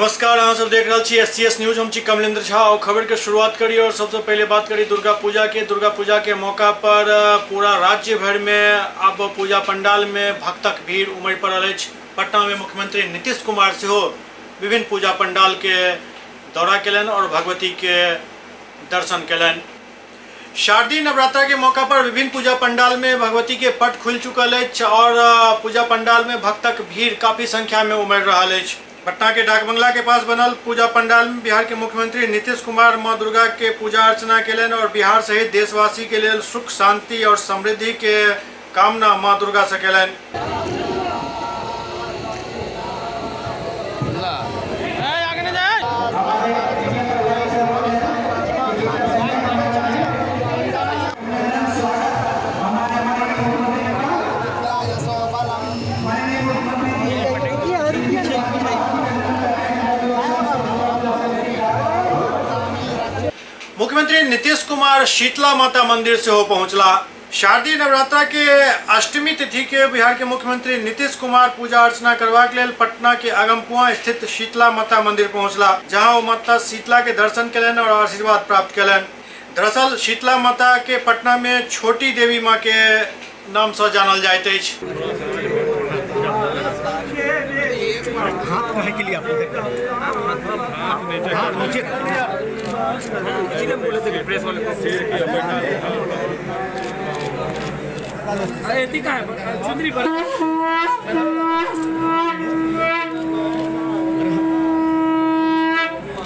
नमस्कार, अहाँ सब देख रहे छी SCS न्यूज। हम छी कमलेंद्र झा और खबर के शुरुआत करी और सबसे पहले बात करी दुर्गा पूजा के मौका पर पूरा राज्य भर में अब पूजा पंडाल में भक्तक भीड़ उमड़ पड़ल अछि। पटना में मुख्यमंत्री नीतीश कुमार सेहो विभिन्न पूजा पंडाल के दौरा केलनि और भगवती के दर्शन केलनि। शारदीय नवरात्रा के मौका पर विभिन्न पूजा पंडाल में भगवती के पट खुल चुकल अछि और पूजा पंडाल में भक्तक भीड़ काफी संख्या में उमड़ रहा अछि। पटना के डाक बंगला के पास बनल पूजा पंडाल में बिहार के मुख्यमंत्री नीतीश कुमार मां दुर्गा के पूजा अर्चना केलनि और बिहार सहित देशवासी के लिए सुख शांति और समृद्धि के कामना मां दुर्गा से केलनि। मुख्यमंत्री नीतीश कुमार शीतला माता मंदिर से हो पहुंचला। शारदीय नवरात्रा के अष्टमी तिथि के बिहार के मुख्यमंत्री नीतीश कुमार पूजा अर्चना करबाक लेल पटना के अगमकुआं स्थित शीतला माता मंदिर पहुंचला, जहां वो माता शीतला के दर्शन केलनि और आशीर्वाद प्राप्त केलनि। दरअसल शीतला माता के पटना में छोटी देवी माँ के नाम से जानल जाइत अछि।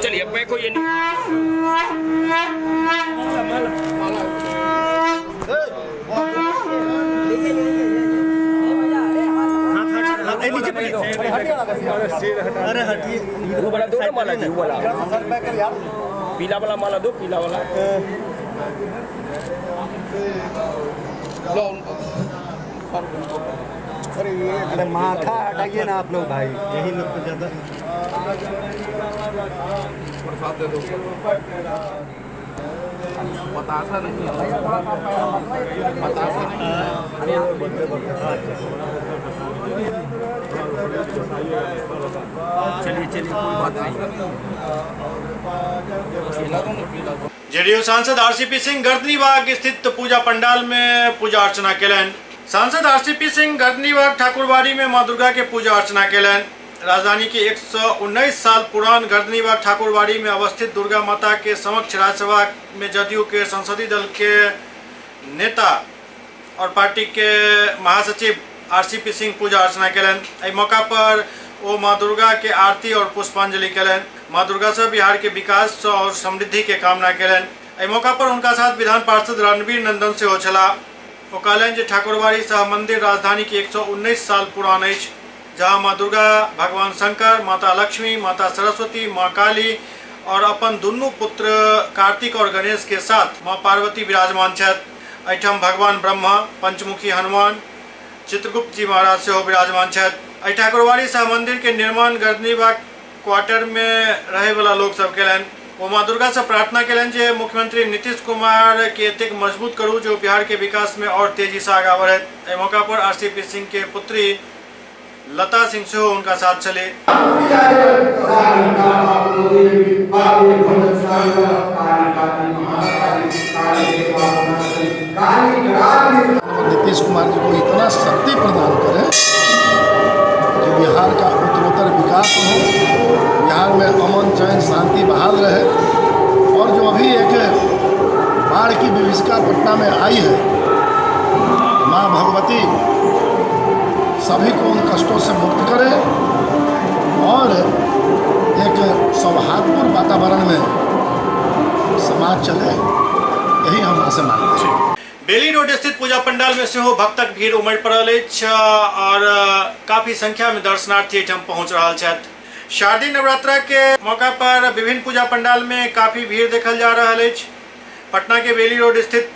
चलिए अब मैं कोई ये नहीं अरे हटिए, वो बड़ा दो माला जी वाला पीला वाला माला दो, पीला वाला अरे माथा हटाइए ना आप लोग भाई, यही लोग को ज्यादा प्रसाद दे दो। बतासा नहीं बतासा चलिए कोई बात नहीं। जेडीयू सांसद RCP सिंह गर्दनीबाग स्थित पूजा पंडाल में पूजा अर्चना केलनि। सांसद RCP सिंह गर्दनीबाग ठाकुरबाड़ी में मां दुर्गा के पूजा अर्चना केलनि। राजधानी के 119 साल पुरान गर्दनीबाग ठाकुरबाड़ी में अवस्थित दुर्गा माता के समक्ष राज्यसभा में जदयू के संसदीय दल के नेता और पार्टी के महासचिव RCP सिंह पूजा अर्चना केलनि। एहि मौका पर वो मां दुर्गा के आरती और पुष्पांजलि केलनि। मां दुर्गा से बिहार के विकास और समृद्धि के कामना केलनि। एहि मौका पर उनका साथ विधान पार्षद रणबीर नंदन से हो छला। वो कहलनि जे ठाकुरबाड़ी सह मंदिर राजधानी के 119 साल पुरान अछि, जहाँ माँ दुर्गा, भगवान शंकर, माता लक्ष्मी, माता सरस्वती, माँ काली और अपन दुनू पुत्र कार्तिक और गणेश के साथ माँ पार्वती विराजमान छथि। एहिठाम भगवान ब्रह्मा, पंचमुखी हनुमान, चित्रगुप्त जी महाराज से विराजमान छथि। एहि ठाकुरबाड़ी सह मंदिर के निर्माण गर्दनीबाग क्वार्टर में रहे वाला लोग सब केलनि। वो माँ दुर्गा से प्रार्थना केलनि जे मुख्यमंत्री नीतीश कुमार के एतेक मजबूत करू जो बिहार के विकास में और तेजी से आगा बढ़त। एहि मौका पर RCP सिंह के पुत्री लता सिंह से उनका साथ चले। नीतीश कुमार जी को इतना शक्ति प्रदान करें कि बिहार का उत्तरोत्तर विकास हो, बिहार में अमन चैन शांति बहाल रहे और जो अभी एक बाढ़ की विभीषिका पटना में आई है, माँ भगवती सभी को उन कष्टों से मुक्त करे और एक सौहार्दपूर्ण वातावरण में समाज चले, यही हम ऐसे मानते हैं। बेली रोड स्थित पूजा पंडाल में से भक्तक भीड़ उमड़ पड़ल अछि और काफी संख्या में दर्शनार्थी एहिठाम पहुंच रहा छथि। शारदीय नवरात्रा के मौका पर विभिन्न पूजा पंडाल में काफी भीड़ देखल जा रहा अछि। पटना के बेली रोड स्थित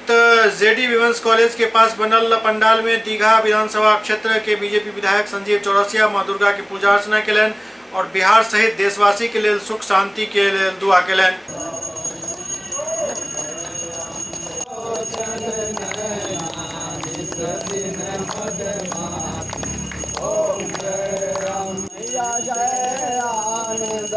JD विमेंस कॉलेज के पास बनल पंडाल में दीघा विधानसभा क्षेत्र के बीजेपी विधायक संजीव चौरसिया मां दुर्गा के पूजा अर्चना केलनि और बिहार सहित देशवासी के लिए सुख शांति के लिए दुआ केलनि। जय आनंद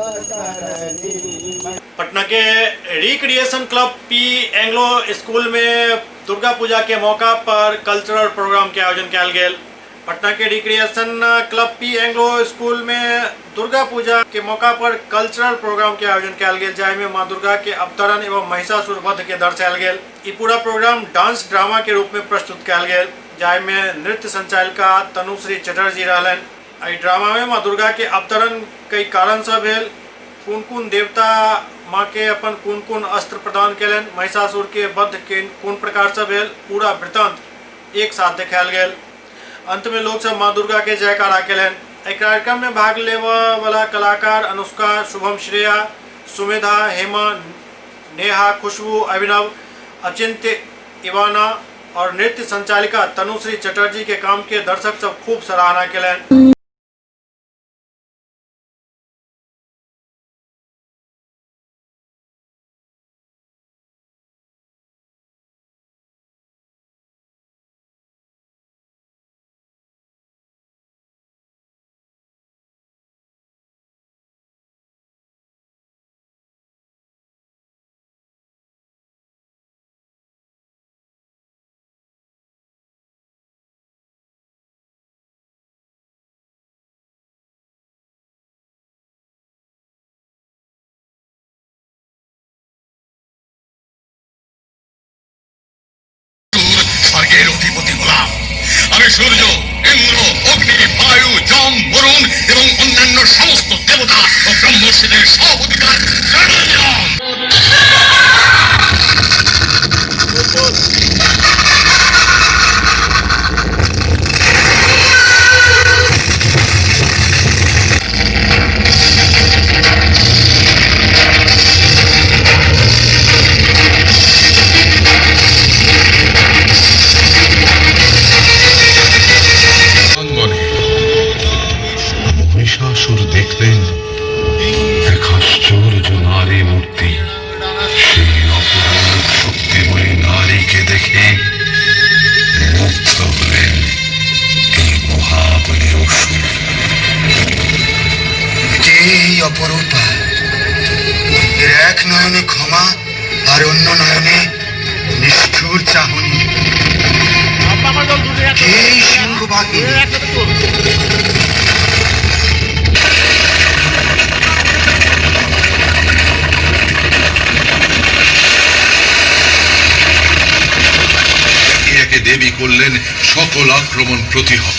पटना के recreation club P Anglo school में दुर्गा पूजा के मौका पर कल्चरल प्रोग्राम के आयोजन किया गया। पटना के recreation club P Anglo school में दुर्गा पूजा के मौका पर कल्चरल प्रोग्राम के आयोजन किया गया, जाय मां दुर्गा के अवतरण एवं महिषासुर वध के दर्शायल गया। ये पूरा प्रोग्राम डांस ड्रामा के रूप में प्रस्तुत किया गया, जाय में नृत्य संचालिका तनुश्री चटर्जी रहलन। एहि ड्रामा में मां दुर्गा के अवतरण कई कारण से भेल, कौन कौन देवता माँ के अपन कौन कौन अस्त्र प्रदान केलन, महिषासुर के वध के कौन प्रकार से भेल, पूरा वृत्तांत एक साथ देखायल गेल। अंत में लोग सब माँ दुर्गा के जयकारा केलन। एहि कार्यक्रम में भाग लेवा वाला कलाकार अनुष्का, शुभम, श्रेया, सुमेधा, हेमा, नेहा, खुशबू, अभिनव, अचिंत्य, इवाना और नृत्य संचालिका तनुश्री चटर्जी के काम के दर्शक सब खूब सराहना केलन। স্বর্গের অধিপতি হলাম আমি। সূর্য, ইন্দ্র, অগ্নি, বায়ু, যম, বরুণ এবং অন্যান্য সমস্ত দেবতা ও ব্রহ্মর্ষিদের সব অধিকার কেড়ে নিলাম। महिषासुर देखलेन एक आश्चर्य नारी मूर्ति। সেই অপরূপ শক্তিময়ী নারীকে দেখে মুগ্ধ হলেন এই মহাবলী অসুর। এই অপরূপা, এর এক নয়নে ক্ষমা আর অন্য নয়নে নিষ্ঠুর চাহনি। এই সিংহবাগী দেবী করলেন সকল আক্রমণ প্রতিহত।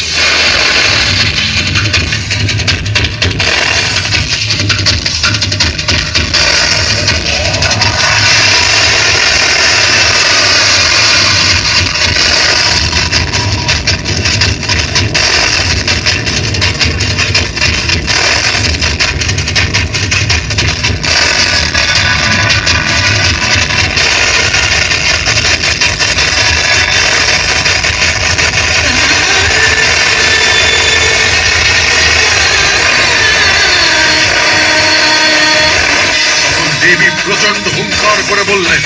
দেবী প্রচন্ড হুঙ্কার করে বললেন,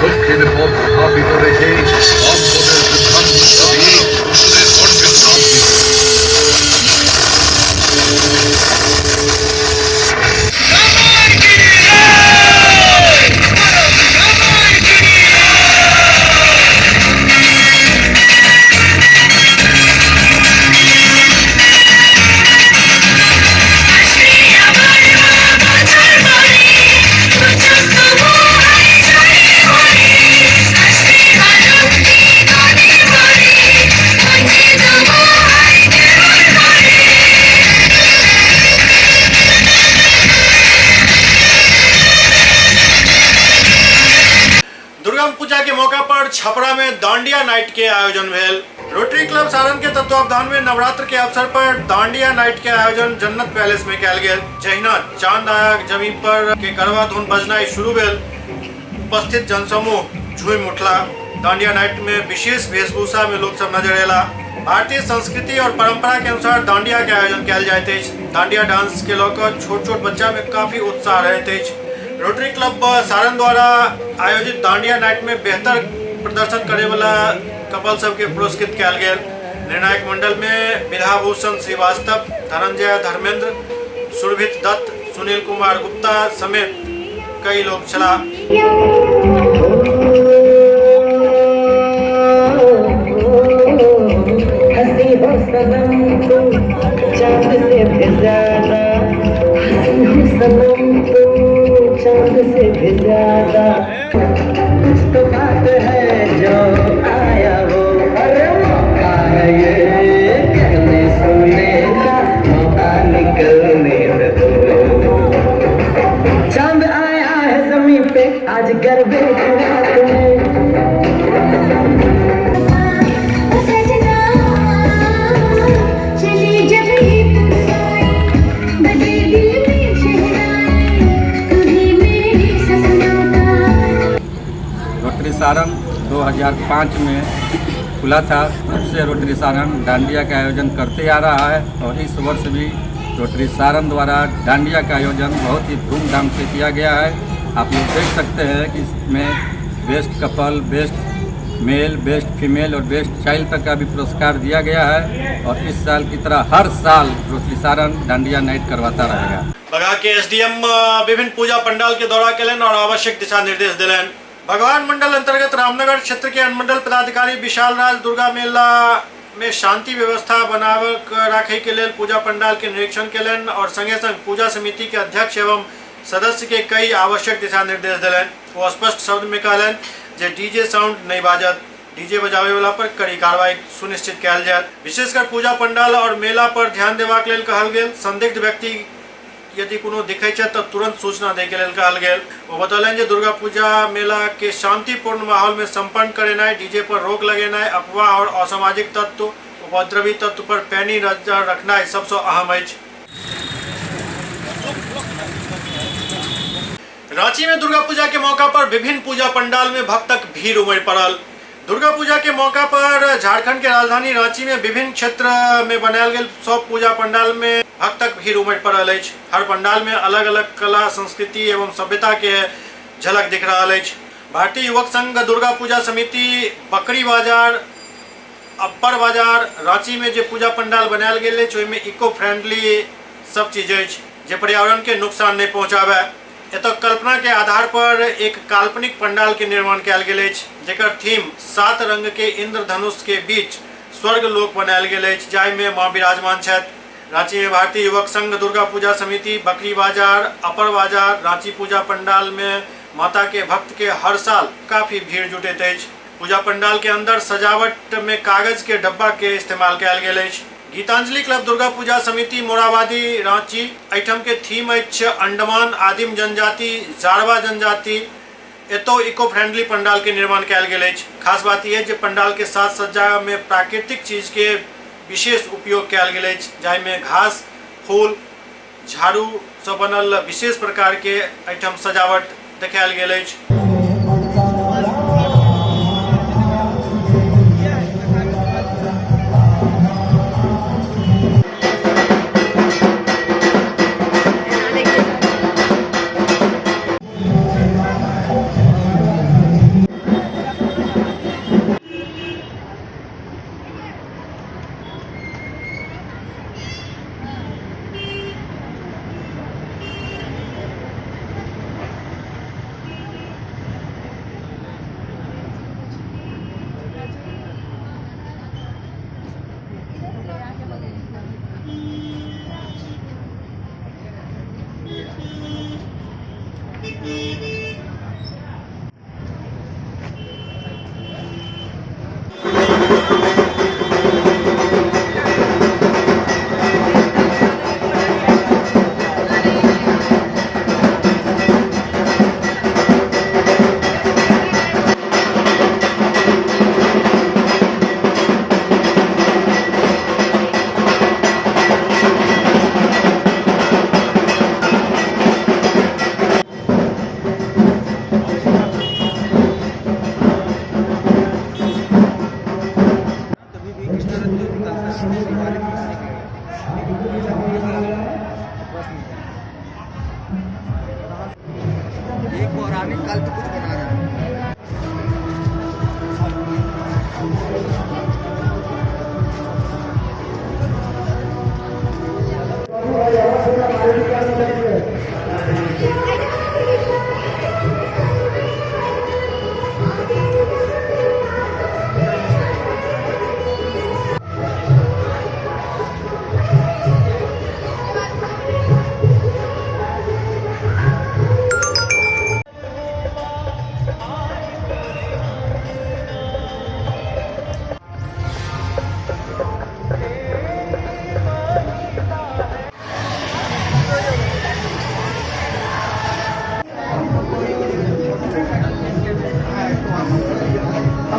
দক্ষিণ পথ স্থাপিত রেখে অম্বরের দুঃখান্ত দিয়ে অসুরের কণ্ঠে চাপ দিল। पूजा के मौका पर छपरा में दांडिया नाइट के आयोजन भेल। रोटरी क्लब सारण के तत्वावधान में नवरात्र के अवसर पर दांडिया नाइट के आयोजन जन्नत पैलेस में कल गेल। जहिना चांद आया जमीन पर के गरबा धुन बजना शुरू भेल। उपस्थित जनसमूह झूम उठला। दांडिया नाइट में विशेष वेशभूषा में लोग सब नजर अयला। भारतीय संस्कृति और परंपरा के अनुसार दांडिया के आयोजन कयल जाइत अछि। दांडिया डांस के लऽ छोट छोट बच्चा में काफी उत्साह रहैत अछि। रोटरी क्लब सारण द्वारा आयोजित दांडिया नाइट में बेहतर प्रदर्शन करे वाला कपल सबके पुरस्कृत कयल गेल। निर्णायक मंडल में विधाभूषण श्रीवास्तव, धनंजय धर्मेंद्र, सुरभित दत्त, सुनील कुमार गुप्ता समेत कई लोग चला। चांद आया है जमीन पे आज गरबे की रात में। चली जब ये बजे दिल में शहनाई, तुम्हें मेरे सपनों का। रोटरी सारण 2005 में खुला था। तब से रोटरी सारण डांडिया का आयोजन करते आ रहा है और इस वर्ष भी रोटरी सारण द्वारा डांडिया का आयोजन बहुत ही धूमधाम से किया गया है। आप लोग देख सकते हैं कि इसमें best couple, best male, best female और बेस्ट चाइल्ड तक का भी पुरस्कार दिया गया है। और इस साल की तरह हर साल रोटरी सारण डांडिया नाइट करवाता रहेगा। बगहा के एसडीएम विभिन्न पूजा पंडाल के दौरा कलन और आवश्यक दिशा निर्देश दिलन। भगवान मंडल अंतर्गत रामनगर क्षेत्र के अनुमंडल पदाधिकारी विशाल राज दुर्गा मेला में शांति व्यवस्था बनाव राखे के लेल पूजा पंडाल के निरीक्षण कलन और संगे संग पूजा समिति के अध्यक्ष एवं सदस्य के कई आवश्यक दिशा निर्देश दिलन। वो स्पष्ट शब्द में कहलन जे डीजे साउंड नहीं बाजत, डीजे बजावे वाला पर कड़ी कार्रवाई सुनिश्चित कयल जायत। विशेषकर पूजा पंडाल और मेला पर ध्यान देबाक लेल कहल गेल। संदिग्ध व्यक्ति यदि कोनो दिखे छै तो तुरंत सूचना दे के लेल कहल गेल। वो बतौलन जे दुर्गा पूजा मेला के शांतिपूर्ण माहौल में संपन्न करेनाइ, डीजे पर रोक लगेनाइ, अफवाह और असामाजिक तत्व, उपद्रवी तत्व पर पैनी नजर रखनाइ सबसे अहम अछि। रांची में दुर्गा पूजा के मौका पर विभिन्न पूजा पंडाल में भक्तक भीड़ उमड़ पड़ल। दुर्गा पूजा के मौका पर झारखंड के राजधानी रांची में विभिन्न क्षेत्र में बनायल गेल सब पूजा पंडाल में भक्तक भीड़ उमड़ पड़ल अछि। हर पंडाल में अलग अलग कला, संस्कृति एवं सभ्यता के झलक दिख रहा अछि। भारतीय युवक संघ दुर्गा पूजा समिति बकरी बाजार, अपर बाजार रांची में जो पूजा पंडाल बनायल गेल अछि ओहिमे इको फ्रेंडली सब चीज अछि जे पर्यावरण के नुकसान नहीं पहुंचाबे। एतऽ कल्पना के आधार पर एक काल्पनिक पंडाल के निर्माण कयल गेल अछि जेकर थीम 7 रंग के इंद्रधनुष के बीच स्वर्ग लोक बनायल गेल अछि जाहि में मां विराजमान छथि। रांची में भारतीय युवक संघ दुर्गा पूजा समिति बकरी बाजार, अपर बाजार रांची पूजा पंडाल में माता के भक्त के हर साल काफी भीड़ जुटैत अछि। पूजा पंडाल के अंदर सजावट में कागज के डब्बा के इस्तेमाल कयल गेल अछि। गीतांजलि क्लब दुर्गा पूजा समिति मोराबादी रांची एठम के थीम अछि अंडमान आदिम जनजाति, जारवा जनजाति। एतो इको फ्रेंडली पंडाल के निर्माण कयल गेल अछि। खास बात यह जे पंडाल के साज सज्जा में प्राकृतिक चीज के विशेष उपयोग कयल गेल अछि जाहि में घास, फूल, झाड़ू से बनल विशेष प्रकार के एठम सजावट देखायल गेल अछि।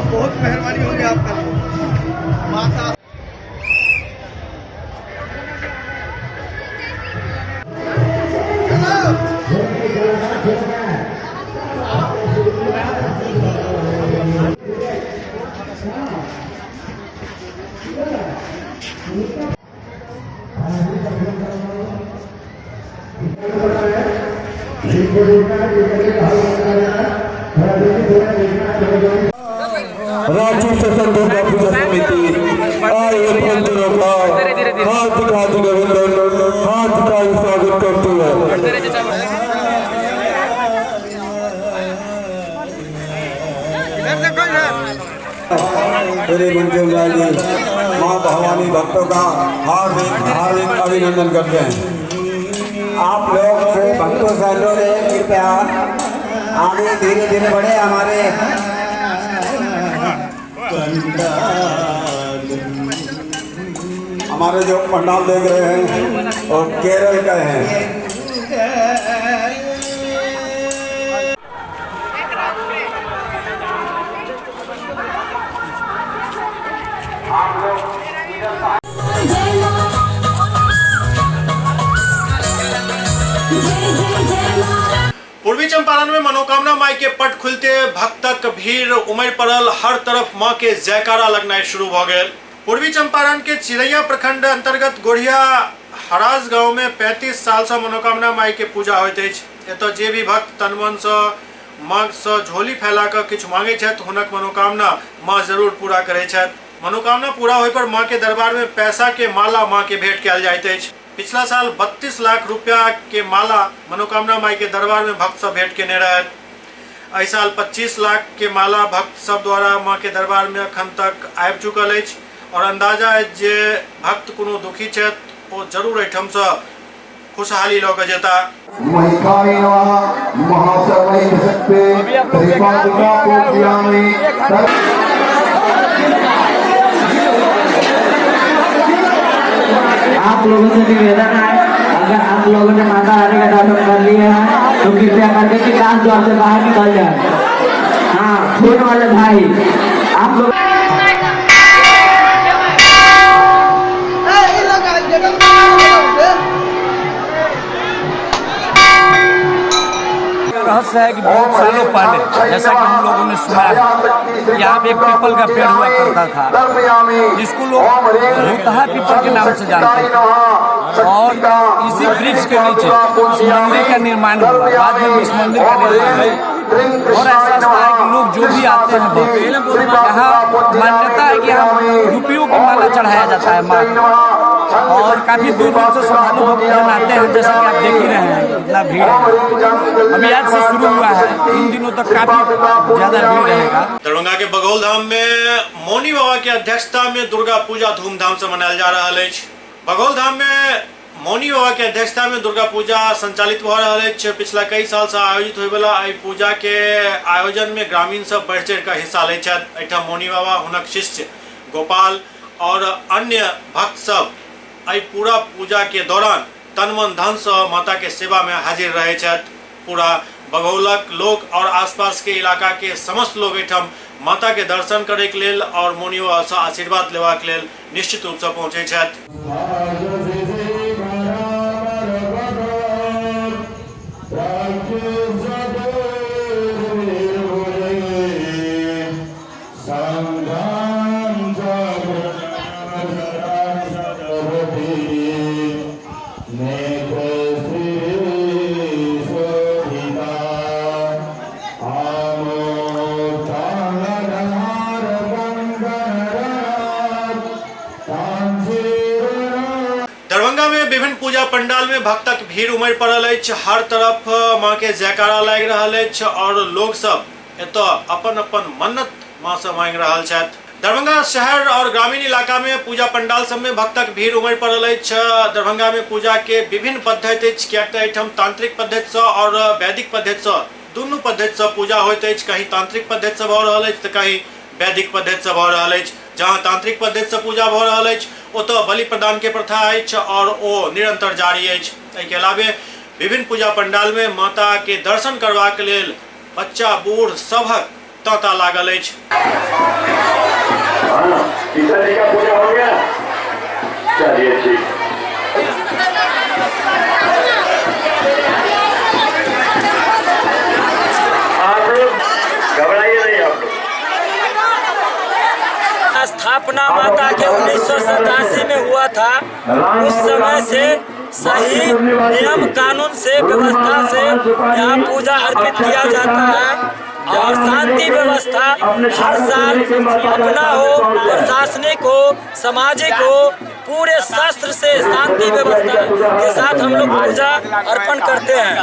बहुत मेहरबानी होगी आपका माता। रांची सत्संग दुर्गा पूजा समिति आए बंधुओं का हाथ का अभिनंदन, हाथ का स्वागत करती है। मेरे मंजूलाल जी माँ भवानी भक्तों का हार्दिक अभिनंदन करते हैं। आप लोग से भक्तों से अनुरोध है, कृपया आगे धीरे धीरे बढ़े। हमारे जो पंडाल देख रहे हैं और केरल का है। पूर्वी चंपारण में मनोकामना माई के पट खुलते भक्तक भीड़ उमड़ पड़ल, हर तरफ मां के जयकारा लगना शुरू हो गए। पूर्वी चंपारण के चिरैया प्रखंड अंतर्गत गोढ़िया हराज गांव में 35 साल से मनोकामना माई के पूजा होइत अछि। एतय जे भी भक्त तन मन से मां से झोली फैला कर किछु मांगे छथि, हुनक मनोकामना मां जरूर पूरा करे छथि। मनोकामना पूरा होय पर मां के दरबार में पैसा के माला मां के भेंट कयल जाइत अछि। पिछला साल 32 लाख रुपया के माला मनोकामना माई के दरबार में भक्त सब भेंट केने रहत। एहि साल 25 लाख के माला भक्त सब द्वारा मां के दरबार में अखन तक आबि चुकल अछि और अंदाजा है जे भक्त कोनो दुखी छथि ओ जरूर एहिठाम से खुशहाली लऽ कऽ जेता। आप लोगों से निवेदन है, अगर आप लोगों ने माता रानी का दर्शन कर लिया है तो कृपया करके विकास द्वार से बाहर निकल जाए। हाँ, छोटे वाले भाई आप लोग रहस्य है कि बहुत सालों पहले, जैसा कि हम लोगों ने सुना है, यहाँ पे एक पीपल का पेड़ हुआ करता था जिसको लोग भूतहा पीपल के नाम से जानते थे और इसी वृक्ष के नीचे इस मंदिर का निर्माण हुआ। बाद में इस मंदिर का निर्माण हुआ और ऐसा है कि लोग जो भी आते हैं यहाँ मान्यता है कि यहाँ रुपयों की माला चढ़ाया जाता है माँ, और काफी दूर दूर से श्रद्धालु भक्तजन आते हैं। जैसा कि आप देख ही रहे हैं इतना भीड़ है। अभी आज से शुरू हुआ है, इन दिनों तक काफी ज्यादा भीड़ रहेगा। दरभंगा के बगौल धाम में मौनी बाबा के अध्यक्षता में दुर्गा पूजा धूमधाम से मनायल जा रहा है। बगौल धाम में मौनी बाबा के अध्यक्षता में दुर्गा पूजा संचालित भ रहा है। पिछला कई साल से आयोजित होय वाला एहि पूजा के आयोजन में ग्रामीण सब बढ़ चढ़ कर हिस्सा ले छथि। एहिठाम मौनी बाबा, हुनक शिष्य गोपाल और अन्य भक्त सब आई पूरा पूजा के दौरान तन मन धन से माता के सेवा में हाजिर रहे छथि। पूरा बगौलक लोग और आसपास के इलाका के समस्त लोग एठाम माता के दर्शन करे के लेल और मौनी बाबा से आशीर्वाद लेवा के लेल निश्चित रूप से पहुंचे छथि। दरभंगा में विभिन्न पूजा पंडाल में भक्तक भीड़ उमड़ पड़ल अछि। हर तरफ मां के जयकारा लागि रहल अछि और लोग सब एतय अपन अपन मन्नत मां से मांग रहल छथि। दरभंगा शहर और ग्रामीण इलाका में पूजा पंडाल सब में भक्तक भीड़ उमड़ पड़ल अछि। दरभंगा में पूजा के विभिन्न पद्धति अछि, कियाक एहिठाम तांत्रिक पद्धति से और वैदिक पद्धति से दुनू पद्धति से पूजा होइत अछि। कहीं तांत्रिक पद्धति से भऽ रहल अछि तऽ कहीं वैदिक पद्धति से भऽ रहल अछि। जहाँ तांत्रिक पद्धति से पूजा भऽ रहल अछि ओतऽ बलि प्रदान के प्रथा अछि और ओ निरंतर जारी अछि। एहिके अलावे विभिन्न पूजा पंडाल में माता के दर्शन करबाक लेल बच्चा बूढ़ सभक तौता लागल अछि। पिताजी का पूजा हो गया, चलिए ठीक। आप लोग घबराइए नहीं, आप लोग। स्थापना माता के 1987 में हुआ था। उस समय से सही नियम कानून से व्यवस्था से यहाँ पूजा अर्पित किया जाता है और शांति व्यवस्था हर साल अपना हो, प्रशासनिक हो, सामाजिक हो, पूरे शास्त्र से शांति व्यवस्था के साथ हम लोग पूजा अर्पण करते हैं।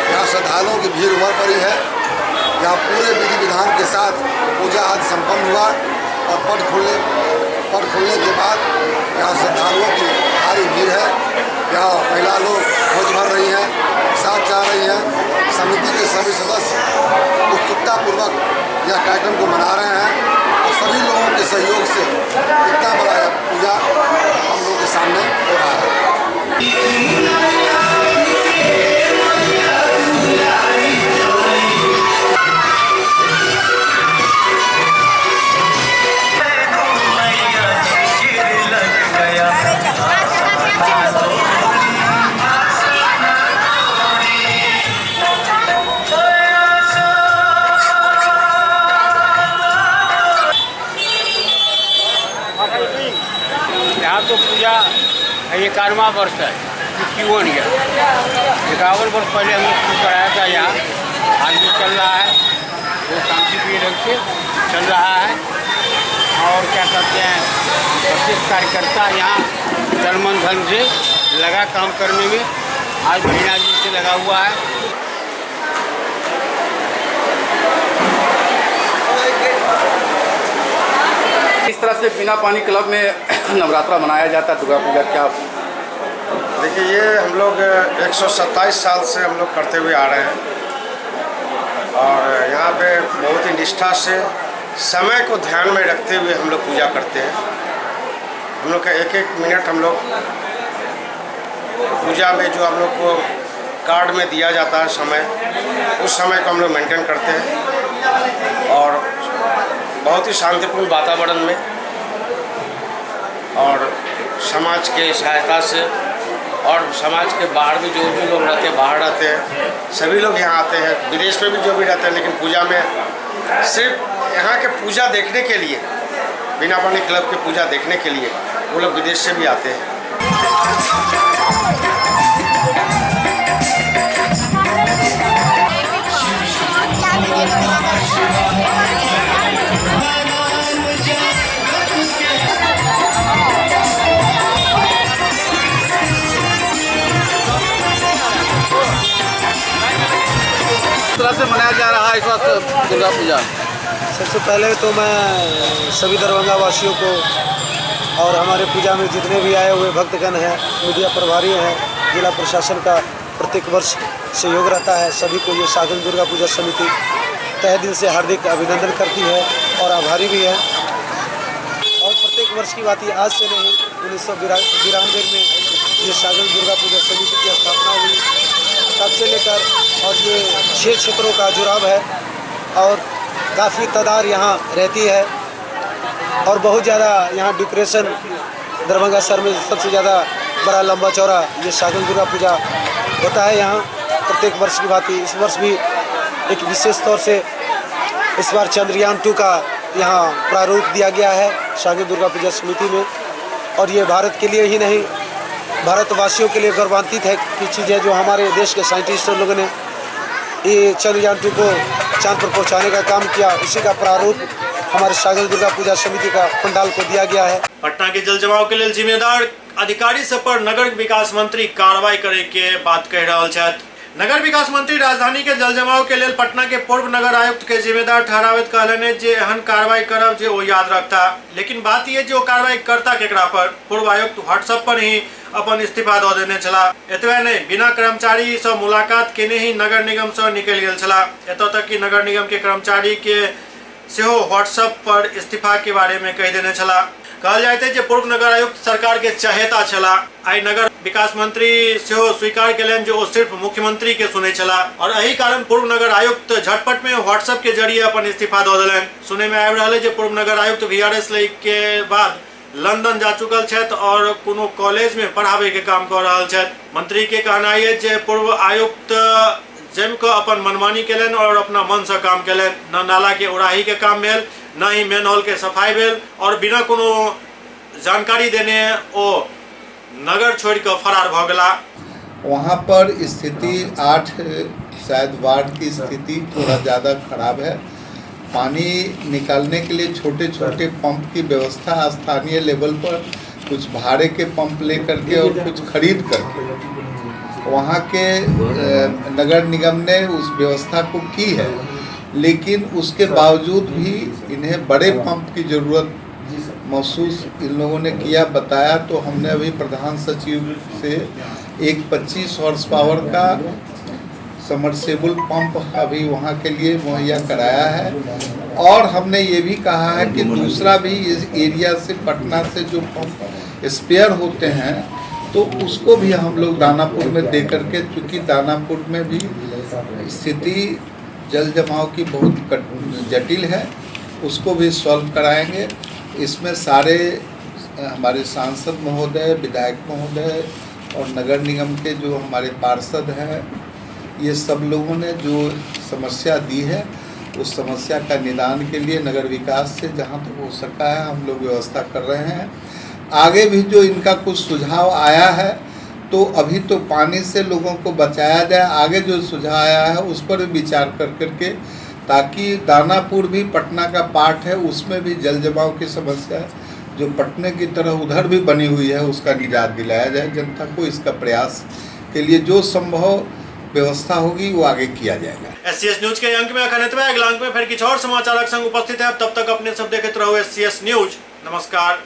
यहाँ श्रद्धालुओं की भीड़ उमड़ पड़ी है। यहाँ पूरे विधि विधान के साथ पूजा आज संपन्न हुआ और पट खुलने के बाद यहाँ श्रद्धालुओं की भारी भीड़ है। यहाँ महिला लोग भोज भर रही हैं, साथ जा रही हैं। समिति के सभी सदस्य उत्सुकतापूर्वक यह कार्यक्रम को मना रहे हैं और सभी लोगों के सहयोग से इतना बड़ा पूजा हम लोगों के सामने हो रहा है। यहाँ तो पूजा 51वां वर्ष है, 51 ईयर। 51 वर्ष पहले हम लोग शुरू कराया था यहाँ। आज जो चल रहा है वो शांतिप्रिय ढंग से चल रहा है और क्या कहते हैं, प्रत्येक कार्यकर्ता यहाँ तन मन धन से लगा काम करने में। आज महीना जी से लगा हुआ है। इस तरह से बिना पानी क्लब में नवरात्रा मनाया जाता है, दुर्गा पूजा। क्या देखिए, ये हम लोग 127 साल से हम लोग करते हुए आ रहे हैं और यहाँ पे बहुत ही निष्ठा से समय को ध्यान में रखते हुए हम लोग पूजा करते हैं। हम लोग का एक एक मिनट हम लोग पूजा में जो हम लोग को कार्ड में दिया जाता है समय, उस समय को हम लोग मेंटेन करते हैं और बहुत ही शांतिपूर्ण वातावरण में और समाज के सहायता से और समाज के बाहर भी जो भी लोग रहते हैं, बाहर रहते हैं, सभी लोग यहाँ आते हैं। विदेश में भी जो भी रहते हैं, लेकिन पूजा में सिर्फ यहाँ के पूजा देखने के लिए, बिना पानी क्लब की पूजा देखने के लिए वो लोग विदेश से भी आते हैं। तरह से मनाया जा रहा है इस वक्त दुर्गा पूजा? सबसे पहले तो मैं सभी दरभंगा वासियों को और हमारे पूजा में जितने भी आए हुए भक्तगण हैं, मीडिया प्रभारी हैं, जिला प्रशासन का प्रत्येक वर्ष सहयोग रहता है। सभी को ये साधन दुर्गा पूजा समिति तहे दिल से हार्दिक अभिनंदन करती है और आभारी भी है। और प्रत्येक वर्ष की बात ही आज से नहीं, 1992 में ये साधन दुर्गा पूजा समिति की स्थापना हुई, तब से लेकर और ये 6 क्षेत्रों का जुड़ाव है और काफ़ी तादाद यहाँ रहती है। और बहुत ज़्यादा यहाँ डेकोरेशन दरभंगा शहर में सबसे ज़्यादा बड़ा लंबा चौड़ा ये शागल दुर्गा पूजा होता है यहाँ प्रत्येक वर्ष की भांति। इस वर्ष भी एक विशेष तौर से इस बार चंद्रयान 2 का यहाँ प्रारूप दिया गया है शागल दुर्गा पूजा समिति में। और ये भारत के लिए ही नहीं, भारतवासियों के लिए गौरवान्वित है की चीज़ है जो हमारे देश के साइंटिस्टों लोगों ने ये चंद्रयान 2 को चांद पर पहुँचाने का काम किया। उसी का प्रारूप हमारे शागल दुर्गा पूजा समिति का पंडाल को दिया गया है। पटना के जल जमाव के लिए जिम्मेदार अधिकारी सब पर नगर विकास मंत्री कार्रवाई करे के बात कह रहा छथि। नगर विकास मंत्री राजधानी के जल जमाव के लिए पटना के पूर्व नगर आयुक्त के जिम्मेदार ठहरावत कहलनि जे एहन कार्रवाई करब जे ओ याद रखता। लेकिन बात ये जो कार्रवाई करता केकरा पर, पूर्व आयुक्त व्हाट्सएप पर ही अपन इस्तीफा दऽ देने छला। एतबे नहीं, बिना कर्मचारी से मुलाकात केने ही नगर निगम से निकल गेल छला। एतऽ तक कि नगर निगम के कर्मचारी के सेहो व्हाट्सएप पर इस्तीफा के बारे में कह देने छला। कहल जाते जे पूर्व नगर आयुक्त सरकार के चहेता छला। आई नगर विकास मंत्री सेहो स्वीकार केलनि जे ओ सिर्फ मुख्यमंत्री के सुने छला और यही कारण पूर्व नगर आयुक्त झटपट में व्हाट्सएप के जरिए अपन इस्तीफा दऽ देलनि। सुने में आबि रहल है जे पूर्व नगर आयुक्त VRS लै के बाद लंदन जा चुकल छथि और कोनो कॉलेज में पढ़ाबे के काम कर रहल छथि। मंत्री के कहना है जे पूर्व आयुक्त जम को अपन मनमानी केलन और अपना मन से काम केलन। न नाला के उड़ाही के काम भेल, न ही मैनहोल के सफाई भेल और बिना कोनो जानकारी देने ओ नगर छोड़ कर फरार भ गेला। वहाँ पर स्थिति 8 शायद वार्ड की स्थिति थोड़ा ज़्यादा खराब है। पानी निकालने के लिए छोटे छोटे पंप की व्यवस्था स्थानीय लेवल पर कुछ भाड़े के पंप ले करके और कुछ खरीद करके वहाँ के नगर निगम ने उस व्यवस्था को की है। लेकिन उसके बावजूद भी इन्हें बड़े पंप की ज़रूरत महसूस इन लोगों ने किया, बताया। तो हमने अभी प्रधान सचिव से एक 25 हॉर्स पावर का समरसेबल पंप अभी वहाँ के लिए मुहैया कराया है। और हमने ये भी कहा है कि दूसरा भी इस एरिया से पटना से जो पंप स्पेयर होते हैं तो उसको भी हम लोग दानापुर में दे करके, चूँकि दानापुर में भी स्थिति जल जमाव की बहुत जटिल है, उसको भी सॉल्व कराएंगे। इसमें सारे हमारे सांसद महोदय, विधायक महोदय और नगर निगम के जो हमारे पार्षद हैं, ये सब लोगों ने जो समस्या दी है उस समस्या का निदान के लिए नगर विकास से जहाँ तक हो सका है हम लोग व्यवस्था कर रहे हैं। आगे भी जो इनका कुछ सुझाव आया है तो अभी तो पानी से लोगों को बचाया जाए, आगे जो सुझाव आया है उस पर भी विचार कर करके, ताकि दानापुर भी पटना का पार्ट है, उसमें भी जल जमाव की समस्या जो पटने की तरह उधर भी बनी हुई है उसका निजात दिलाया जाए जनता को। इसका प्रयास के लिए जो संभव व्यवस्था होगी वो आगे किया जाएगा। SCS न्यूज के अंक में अखंडता अगला अंक में फिर कुछ और समाचार संग उपस्थित है। तब तक अपने सब देखते रहो SCS न्यूज। नमस्कार।